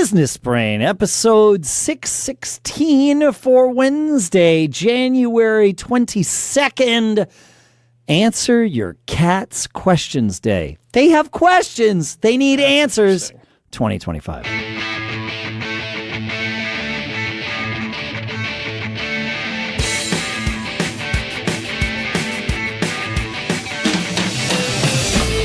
Business Brain, episode 616 for Wednesday, January 22nd. Answer your cat's questions day. They have questions. They need answers. 2025.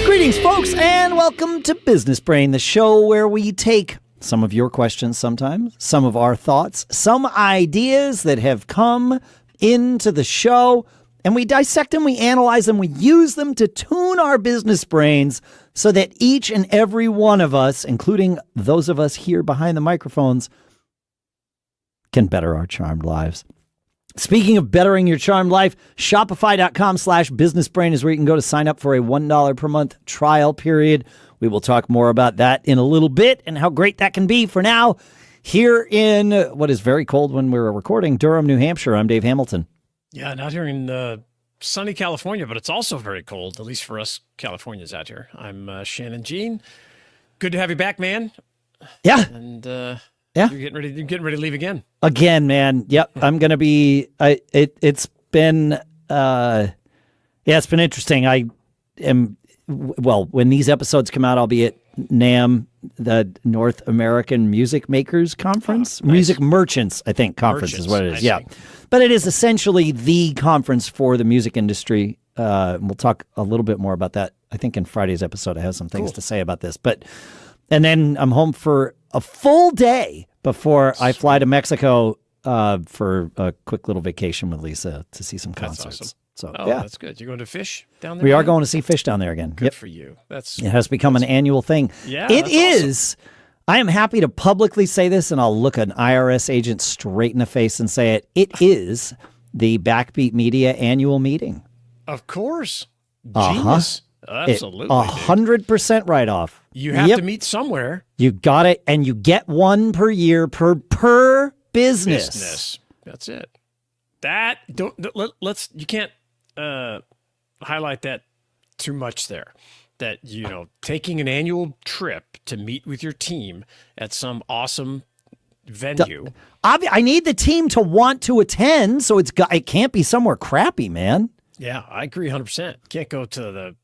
Greetings, folks, and welcome to Business Brain, the show where we take some of your questions sometimes, some of our thoughts, some ideas that have come into the show, and we dissect them, we analyze them, we use them to tune our business brains so that each and every one of us, including those of us here behind the microphones, can better our charmed lives. Speaking of bettering your charmed life, Shopify.com/businessbrain is where you can go to sign up for a $1 per month trial period. We will talk more about that in a little bit and how great that can be. For now, here in what is very cold when we're recording, Durham, New Hampshire, I'm Dave Hamilton. Yeah, not here in sunny California, but it's also very cold, at least for us Californians out here. I'm Shannon Jean. Good to have you back, man. Yeah. And yeah, you're getting ready to leave again. Again, man. Yep. I'm going to be, it's been interesting. When these episodes come out, I'll be at NAMM, the North American Music Makers Conference. Nice. Music Merchants, I think, conference is what it is. Yeah. But it is essentially the conference for the music industry. We'll talk a little bit more about that. I think in Friday's episode, I have some things to say about this. And then I'm home for a full day before I fly to Mexico for a quick little vacation with Lisa to see some concerts. Awesome. So, that's good. You're going to Fish down there? We are going to see Fish down there again. Good for you. It has become an annual thing. Yeah, it is. Awesome. I am happy to publicly say this, and I'll look an IRS agent straight in the face and say it. It is the Backbeat Media annual meeting. Of course. Genius. Absolutely. 100% write-off. You have to meet somewhere. You got it, and you get one per year per business. That's it. You can't highlight that too much there. That, taking an annual trip to meet with your team at some awesome venue. I need the team to want to attend, so it can't be somewhere crappy, man. Yeah, I agree 100%. Can't go to the,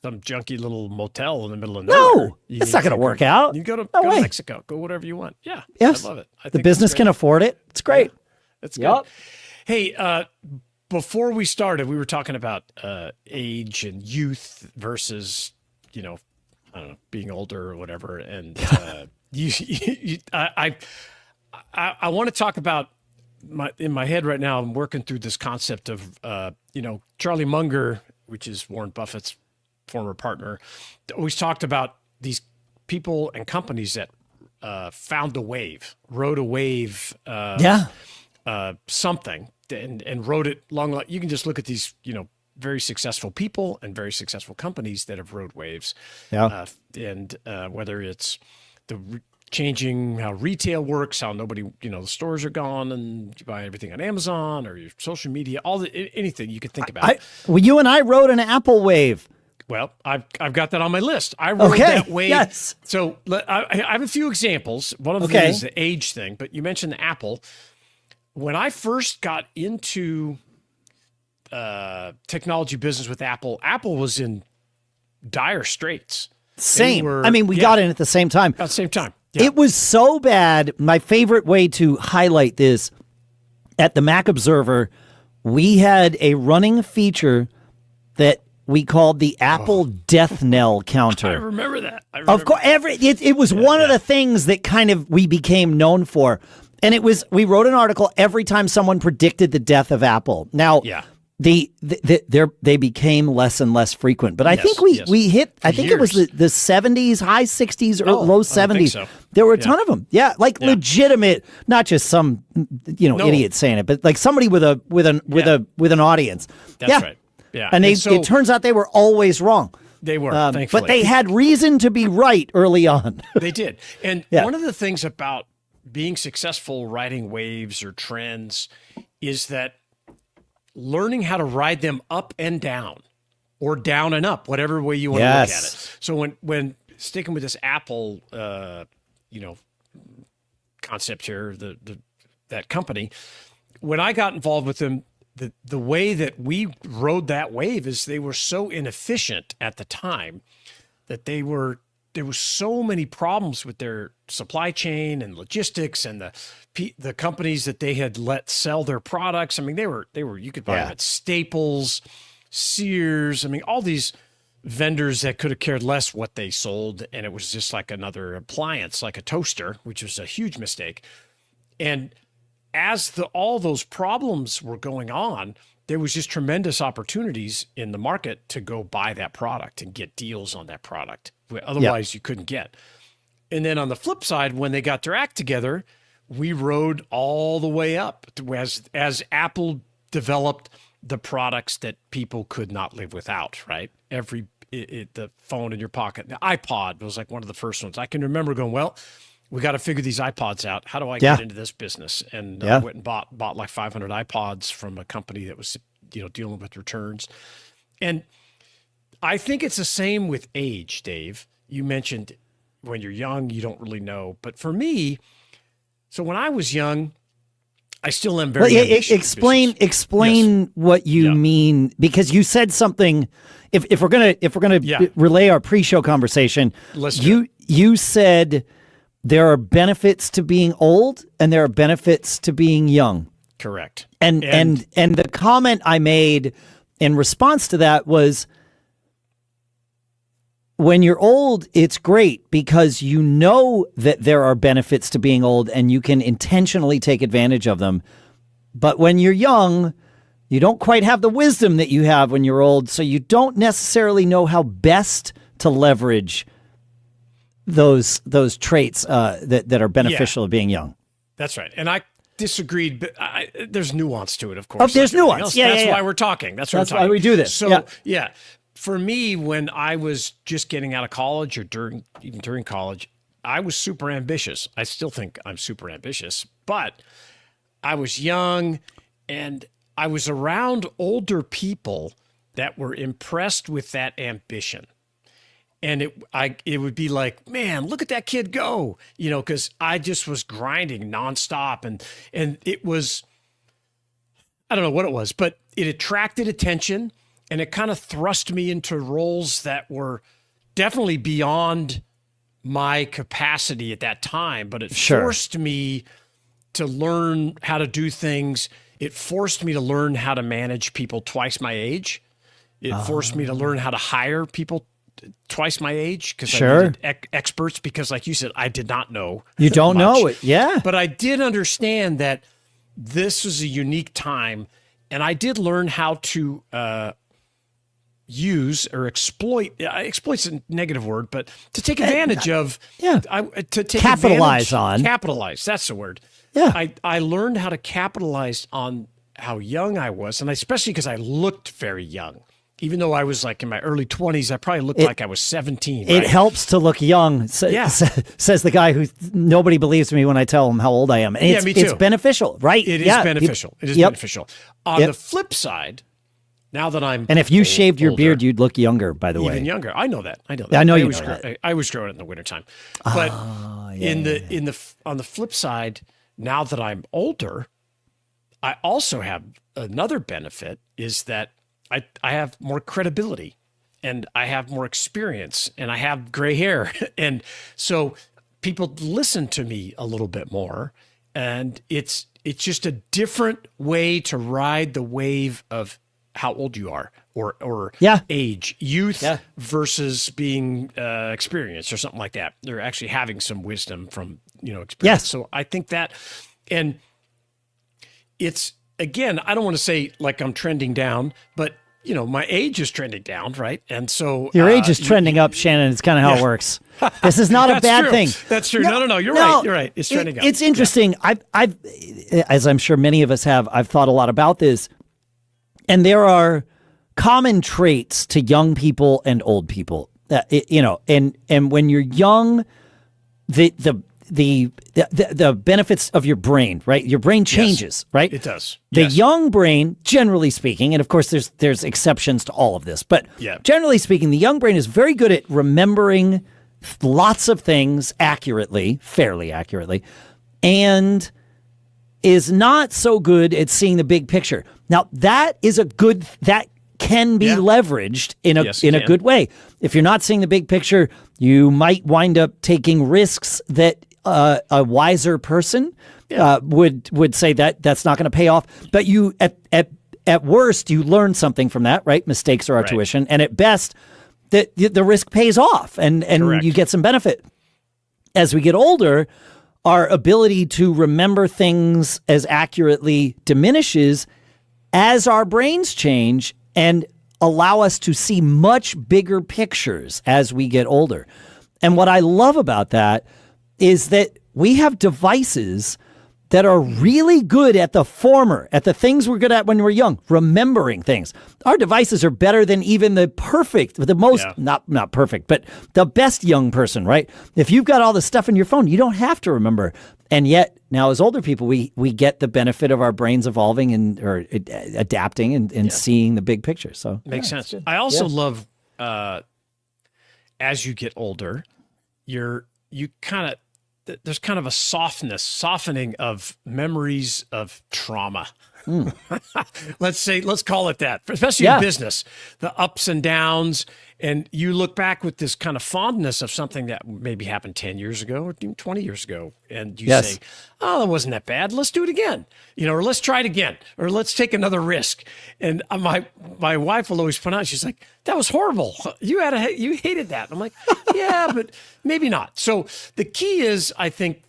some junky little motel in the middle of nowhere. No, it's not going to work out. You go to Mexico, go whatever you want. Yeah, yes. I love it. The business can afford it. It's great. Yeah, it's good. Hey, before we started, we were talking about age and youth versus, I don't know, being older or whatever. And I want to talk about in my head right now. I'm working through this concept of Charlie Munger, which is Warren Buffett's former partner, always talked about these people and companies that found a wave, rode a wave, something. And wrote it long. You can just look at these, very successful people and very successful companies that have rode waves. Yeah. And whether it's changing how retail works, how nobody, the stores are gone and you buy everything on Amazon or your social media, anything you could think about. You and I rode an Apple wave. Well, I've got that on my list. I rode that wave. Yes. So I have a few examples. One of them is the age thing, but you mentioned Apple. When I first got into technology business with Apple was in dire straits. Same. We got in at the same time. At the same time. Yeah. It was so bad. My favorite way to highlight this, at the Mac Observer, we had a running feature that we called the Apple Death Knell counter. I remember that. Of course, it was one of the things that kind of we became known for. And we wrote an article every time someone predicted the death of Apple. Now, they became less and less frequent, but I think we hit. I think it was the 70s, high 60s, or low 70s. So. There were a ton of them. Yeah, legitimate, not just some idiot saying it, but like somebody with an audience. That's right. Yeah, and it turns out they were always wrong. They were, thankfully, but they had reason to be right early on. They did, and one of the things about being successful riding waves or trends is that learning how to ride them up and down or down and up, whatever way you want to look at it. So when sticking with this Apple, concept here, that company. When I got involved with them, the way that we rode that wave is they were so inefficient at the time that there were so many problems with their supply chain and logistics and the companies that they had let sell their products. I mean, they were you could buy them at Staples, Sears. I mean, all these vendors that could have cared less what they sold, and it was just like another appliance, like a toaster, which was a huge mistake. And as all those problems were going on, there was just tremendous opportunities in the market to go buy that product and get deals on that product. Otherwise, you couldn't get. And then on the flip side, when they got their act together, we rode all the way up as Apple developed the products that people could not live without, right? The phone in your pocket. The iPod was like one of the first ones. I can remember going, well, we got to figure these iPods out. How do I get into this business? And I went and bought like 500 iPods from a company that was, dealing with returns. And I think it's the same with age, Dave. You mentioned when you're young, you don't really know. But for me, so when I was young, I still am very ambitious. Explain what you mean, because you said something. If we're gonna relay our pre-show conversation, you said there are benefits to being old and there are benefits to being young. Correct. And the comment I made in response to that was, when you're old, it's great because you know that there are benefits to being old and you can intentionally take advantage of them. But when you're young, you don't quite have the wisdom that you have when you're old, so you don't necessarily know how best to leverage those traits that are beneficial of being young. That's right. And I disagreed, but there's nuance to it, of course. Oh, there's nuance. That's why we're talking. That's why we do this. So, for me, when I was just getting out of college or even during college, I was super ambitious. I still think I'm super ambitious, but I was young and I was around older people that were impressed with that ambition. And it would be like, man, look at that kid go, because I just was grinding nonstop. And it was, I don't know what it was, but it attracted attention. And it kind of thrust me into roles that were definitely beyond my capacity at that time, but it forced me to learn how to do things. It forced me to learn how to manage people twice my age. It forced me to learn how to hire people twice my age because I needed experts because, like you said, I did not know. You don't know it, yeah. But I did understand that this was a unique time, and I did learn how to use or exploit's a negative word, but to take advantage of, capitalize, that's the word. Yeah. I learned how to capitalize on how young I was, and especially because I looked very young. Even though I was like in my early 20s, I probably looked like I was 17. It helps to look young, says the guy who nobody believes me when I tell him how old I am. And me too. It's beneficial, right? It is beneficial. It is beneficial. On the flip side, now that I'm and if you shaved your beard, you'd look younger, by the way. Even younger. I know that. I know you know that. I was growing it in the wintertime. But on the flip side, now that I'm older, I also have another benefit is that I have more credibility and I have more experience and I have gray hair. And so people listen to me a little bit more. And it's just a different way to ride the wave of how old you are or age, youth versus being experienced or something like that. They're actually having some wisdom from, experience. Yes. So I think that, and it's, again, I don't want to say like I'm trending down, but my age is trending down, right? And so your age is trending up, Shannon. It's kind of how it works. This is not a bad thing. That's true. No. You're right. You're right. It's trending up. It's interesting. I've, as I'm sure many of us have, I've thought a lot about this, and there are common traits to young people and old people. And when you're young, the benefits of your brain, right? Your brain changes, right? It does. The young brain, generally speaking, and of course there's exceptions to all of this, but generally speaking, the young brain is very good at remembering lots of things accurately, fairly accurately, and is not so good at seeing the big picture. Now, that can be leveraged in a good way. If you're not seeing the big picture, you might wind up taking risks that a wiser person would say that that's not going to pay off. But you, at worst, you learn something from that, right? Mistakes are our tuition, and at best, the risk pays off, and you get some benefit. As we get older, our ability to remember things as accurately diminishes as our brains change and allow us to see much bigger pictures as we get older. And what I love about that is that we have devices that are really good at the former, at the things we're good at when we're young, remembering things. Our devices are better than even the perfect, the most, not perfect, but the best young person, right? If you've got all the stuff in your phone, you don't have to remember. And yet, now as older people, we get the benefit of our brains evolving or adapting and seeing the big picture. So makes sense. I also love, as you get older, there's kind of a softening of memories of trauma. Let's call it that, especially in business, the ups and downs. And you look back with this kind of fondness of something that maybe happened 10 years ago or even 20 years ago. And you say, oh, that wasn't that bad. Let's do it again, or let's try it again, or let's take another risk. And my wife will always point out, she's like, that was horrible. You hated that. I'm like, yeah, but maybe not. So the key is, I think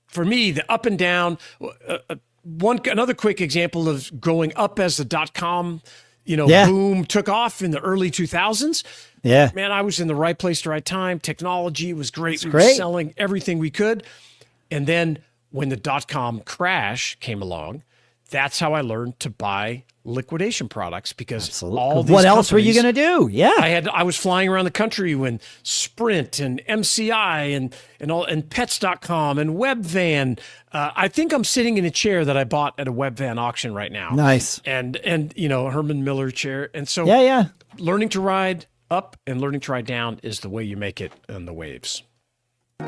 for me, the up and down, another quick example of growing up as the .com boom took off in the early 2000s. Yeah. Man, I was in the right place at the right time. Technology was great. We were selling everything we could. And then when the .com crash came along, that's how I learned to buy liquidation products, because all these what else were you going to do? Yeah. I was flying around the country when Sprint and MCI and Pets.com and Webvan. I think I'm sitting in a chair that I bought at a Webvan auction right now. Nice. And Herman Miller chair. And so learning to ride up and learning to ride down is the way you make it in the waves. All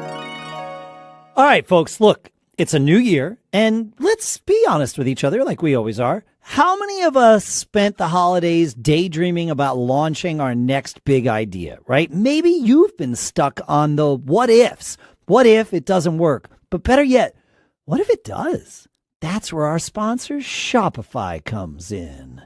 right, folks, look, it's a new year, and let's be honest with each other like we always are. How many of us spent the holidays daydreaming about launching our next big idea, right? Maybe you've been stuck on the what ifs. What if it doesn't work? But better yet, what if it does? That's where our sponsor, Shopify, comes in.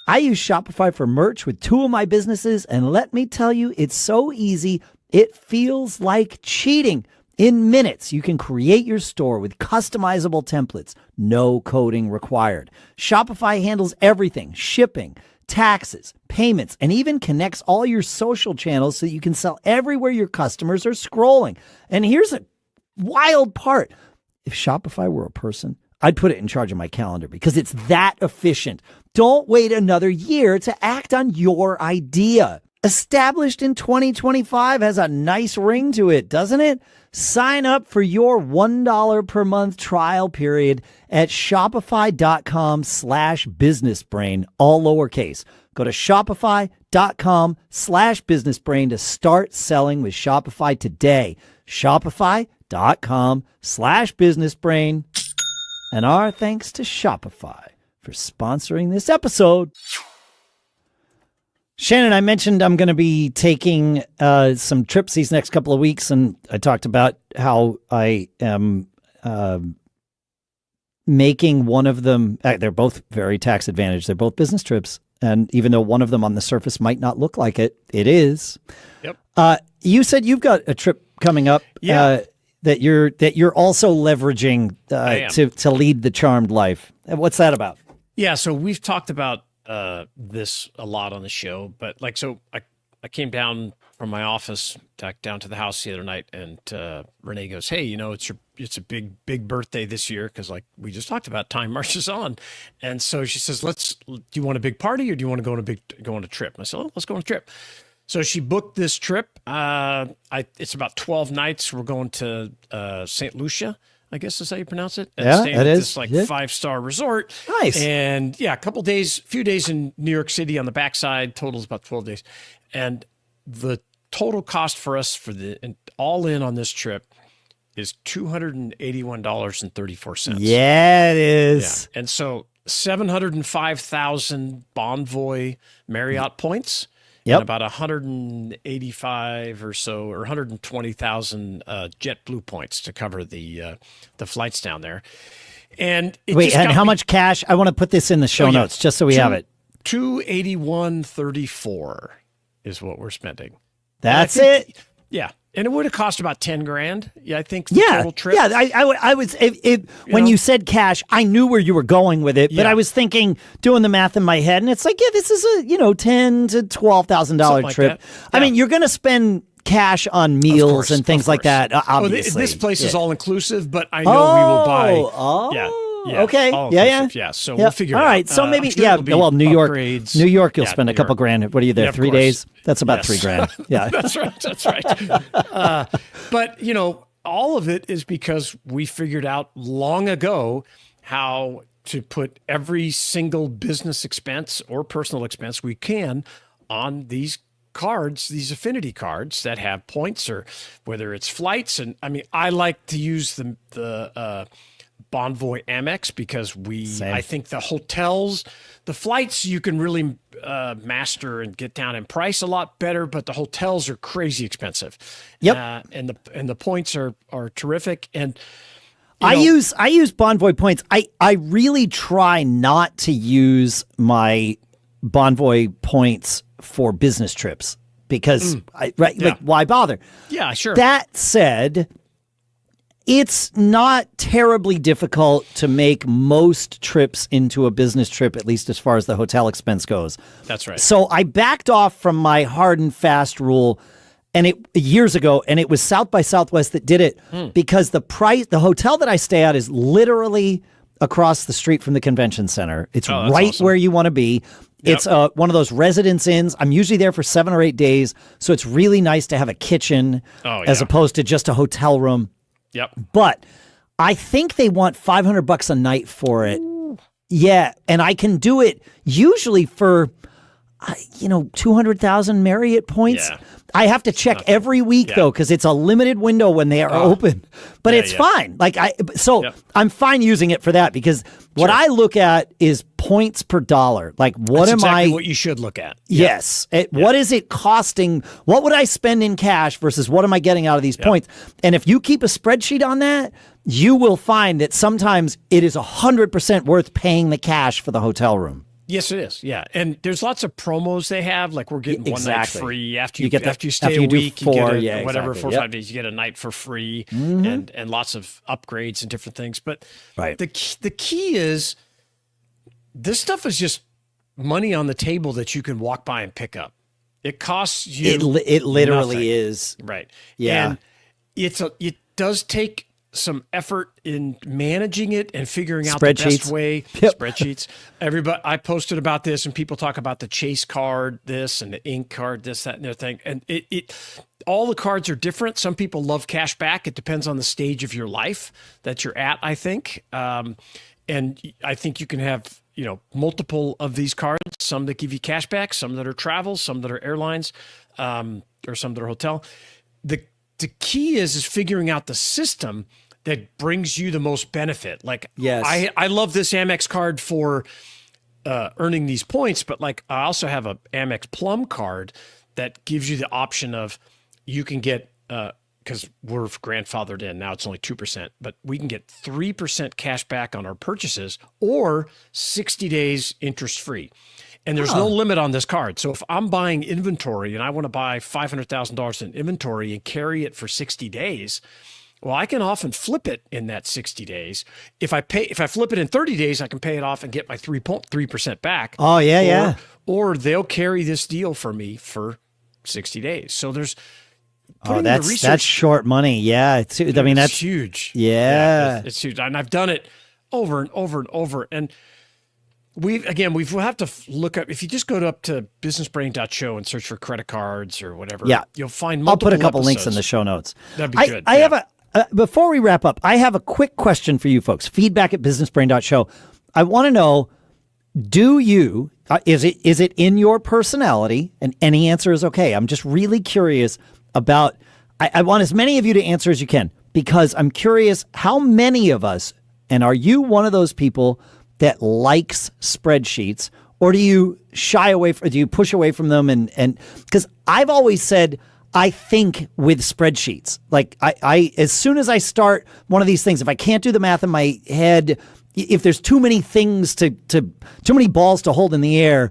I use Shopify for merch with two of my businesses, and let me tell you, it's so easy, it feels like cheating. In minutes, you can create your store with customizable templates, no coding required. Shopify handles everything: shipping, taxes, payments, and even connects all your social channels so that you can sell everywhere your customers are scrolling. And here's a wild part. If Shopify were a person, I'd put it in charge of my calendar because it's that efficient. Don't wait another year to act on your idea. Established in 2025 has a nice ring to it, doesn't it? Sign up for your $1 per month trial period at shopify.com/businessbrain, all lowercase. Go to shopify.com/businessbrain to start selling with Shopify today. Shopify.com/businessbrain. And our thanks to Shopify for sponsoring this episode. Shannon, I mentioned I'm going to be taking some trips these next couple of weeks, and I talked about how I am making one of them. They're both very tax advantaged. They're both business trips, and even though one of them on the surface might not look like it, it is. Yep. You said you've got a trip coming up. That you're also leveraging to lead the charmed life. What's that about? Yeah, so we've talked about this a lot on the show, but I came down from my office back down to the house the other night, and Renee goes, "Hey, it's a big birthday this year because we just talked about time marches on," and so she says, "Do you want a big party or do you want to go on a trip?" And I said, "Oh, let's go on a trip." So she booked this trip. It's about 12 nights. We're going to St. Lucia, I guess is how you pronounce it. And staying at this 5-star resort. Nice. And a few days in New York City on the backside, totals about 12 days. And the total cost for us for the all in on this trip is $281.34. Yeah, it is. Yeah. And so 705,000 Bonvoy Marriott points. Yep. And about 185 or so, or 120,000 JetBlue points to cover the flights down there. And wait, and how much cash? I want to put this in the show notes just so we have it. 281.34 is what we're spending. That's it. Yeah. And it would have cost about 10 grand. Yeah, I think the total trip. Yeah, I was when you said cash, I knew where you were going with it, but I was thinking, doing the math in my head, and it's like, yeah, this is a $10,000 to $12,000 trip. I mean, you're going to spend cash on meals and things like that. Obviously, this place is all inclusive, but I know we will buy. Okay. Yeah. So we'll figure it out. All right. So maybe, well, New York, you'll spend a couple grand. What are you there? 3 days? That's about $3,000. Yeah. That's right. But, all of it is because we figured out long ago how to put every single business expense or personal expense we can on these cards, these affinity cards that have points, or whether it's flights. And I mean, I like to use the Bonvoy Amex because I think the hotels, the flights you can really master and get down in price a lot better, but the hotels are crazy expensive. Yep. And the points are terrific. And I use Bonvoy points. I really try not to use my Bonvoy points for business trips because why bother? Yeah, sure. That said, it's not terribly difficult to make most trips into a business trip, at least as far as the hotel expense goes. That's right. So I backed off from my hard and fast rule years ago, and it was South by Southwest that did it because the hotel that I stay at is literally across the street from the convention center. It's right awesome. Where you want to be. Yep. It's one of those residence inns. I'm usually there for 7 or 8 days, so it's really nice to have a kitchen as opposed to just a hotel room. Yep. But I think they want $500 a night for it. Ooh. Yeah, and I can do it usually for 200,000 Marriott points. Yeah. I have to check every week though, because it's a limited window when they are open. But it's fine. I'm fine using it for that because what I look at is points per dollar. Like That's exactly what you should look at. Yes. What is it costing? What would I spend in cash versus what am I getting out of these points? And if you keep a spreadsheet on that, you will find that sometimes it is 100% worth paying the cash for the hotel room. Yes, it is. Yeah, and there's lots of promos they have. Like we're getting one night free after you stay a week. You get 4 or 5 days. You get a night for free, and lots of upgrades and different things. But the key is this stuff is just money on the table that you can walk by and pick up. It costs you. It literally nothing. Is right. Yeah, and it does take some effort in managing it and figuring out the best way. Spreadsheets. I posted about this, and people talk about the Chase card, this, and the Ink card, this, that, and the other thing. And all the cards are different. Some people love cash back. It depends on the stage of your life that you're at, I think. And I think you can have, multiple of these cards, some that give you cash back, some that are travel, some that are airlines, or some that are hotel. The key is figuring out the system that brings you the most benefit. Like, yes. I love this Amex card for earning these points, but like I also have a Amex Plum card that gives you the option of you can get because we're grandfathered in now, it's only 2%, but we can get 3% cash back on our purchases or 60 days interest free. And there's no limit on this card. So if I'm buying inventory and I want to buy $500,000 in inventory and carry it for 60 days, well, I can often flip it in that 60 days. If I flip it in 30 days, I can pay it off and get my 3% back. Oh, yeah, Or they'll carry this deal for me for 60 days. So there's that's short money. Yeah, that's huge. Yeah, it's huge. And I've done it over and over and over. And we'll have to look up, if you just go up to businessbrain.show and search for credit cards or whatever, you'll find multiple I'll put a couple episodes. Links in the show notes. That'd be good. I have before we wrap up, I have a quick question for you folks. Feedback at businessbrain.show. I want to know, Is it in your personality? And any answer is okay. I'm just really curious about. I want as many of you to answer as you can, because I'm curious how many of us, and are you one of those people that likes spreadsheets, or do you shy away from, do you push away from them? And because I've always said I think with spreadsheets. Like I as soon as I start one of these things, if I can't do the math in my head, if there's too many things too many balls to hold in the air,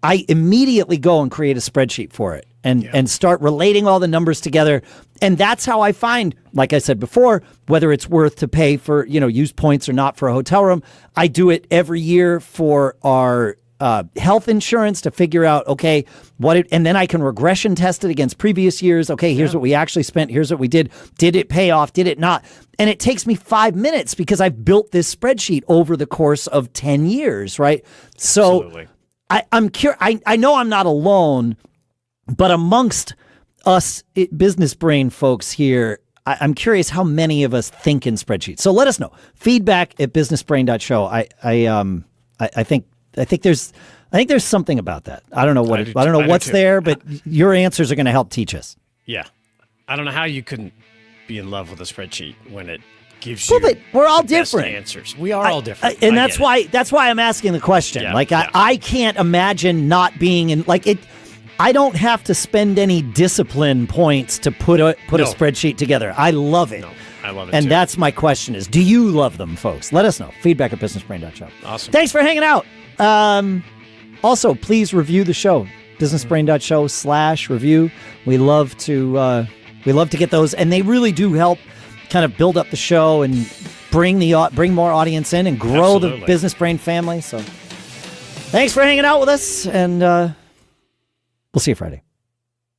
I immediately go and create a spreadsheet for it and start relating all the numbers together. And that's how I find, like I said before, whether it's worth to pay for, use points or not for a hotel room. I do it every year for our health insurance to figure out, okay, and then I can regression test it against previous years. Okay, here's what we actually spent. Here's what we did. Did it pay off? Did it not? And it takes me 5 minutes because I've built this spreadsheet over the course of 10 years, right? So Absolutely. I'm curious. I know I'm not alone, but amongst us business brain folks here, I'm curious how many of us think in spreadsheets. So let us know. Feedback@businessbrain.show. I think there's something about that. I don't know what I don't know what's there, but your answers are going to help teach us. Yeah, I don't know how you couldn't be in love with a spreadsheet when it gives you. But we're all the best different. answers. We are all different, and that's why I'm asking the question. Yeah, I can't imagine not being in it. I don't have to spend any discipline points to put a spreadsheet together. I love it. No, I love it and too. that's my question: is do you love them, folks? Let us know. Feedback@businessbrain.show. Awesome. Thanks for hanging out. Also, please review the show. businessbrain.show/review. We love to get those, and they really do help kind of build up the show and bring more audience in and grow the Business Brain family. So thanks for hanging out with us, and we'll see you Friday.